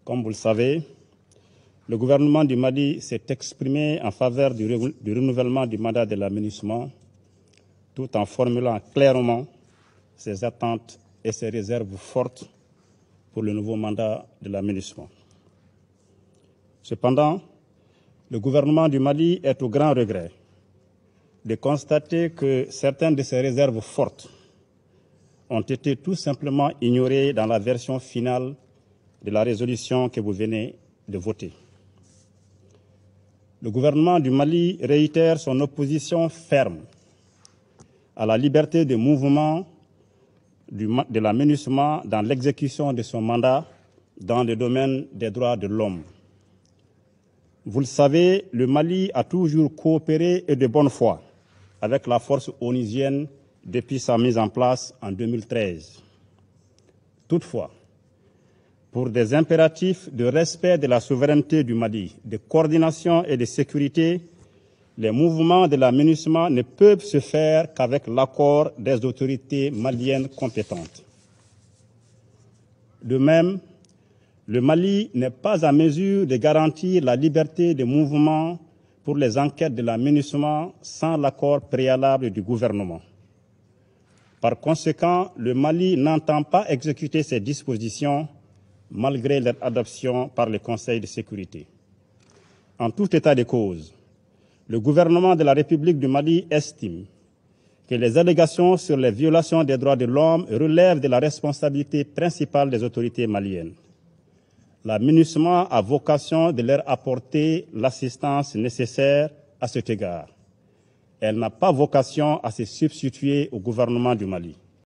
Comme vous le savez, le gouvernement du Mali s'est exprimé en faveur du renouvellement du mandat de la MINUSMA, tout en formulant clairement ses attentes et ses réserves fortes pour le nouveau mandat de la MINUSMA. Cependant, le gouvernement du Mali est au grand regret de constater que certaines de ces réserves fortes ont été tout simplement ignorées dans la version finale de la résolution que vous venez de voter. Le gouvernement du Mali réitère son opposition ferme à la liberté de mouvement de la MINUSMA dans l'exécution de son mandat dans le domaine des droits de l'homme. Vous le savez, le Mali a toujours coopéré et de bonne foi avec la force onusienne depuis sa mise en place en 2013. Toutefois, pour des impératifs de respect de la souveraineté du Mali, de coordination et de sécurité, les mouvements de la MINUSMA ne peuvent se faire qu'avec l'accord des autorités maliennes compétentes. De même, le Mali n'est pas en mesure de garantir la liberté de mouvement pour les enquêtes de la MINUSMA sans l'accord préalable du gouvernement. Par conséquent, le Mali n'entend pas exécuter ces dispositions malgré leur adoption par le Conseil de sécurité. En tout état de cause, le gouvernement de la République du Mali estime que les allégations sur les violations des droits de l'homme relèvent de la responsabilité principale des autorités maliennes. La MINUSMA a vocation de leur apporter l'assistance nécessaire à cet égard. Elle n'a pas vocation à se substituer au gouvernement du Mali.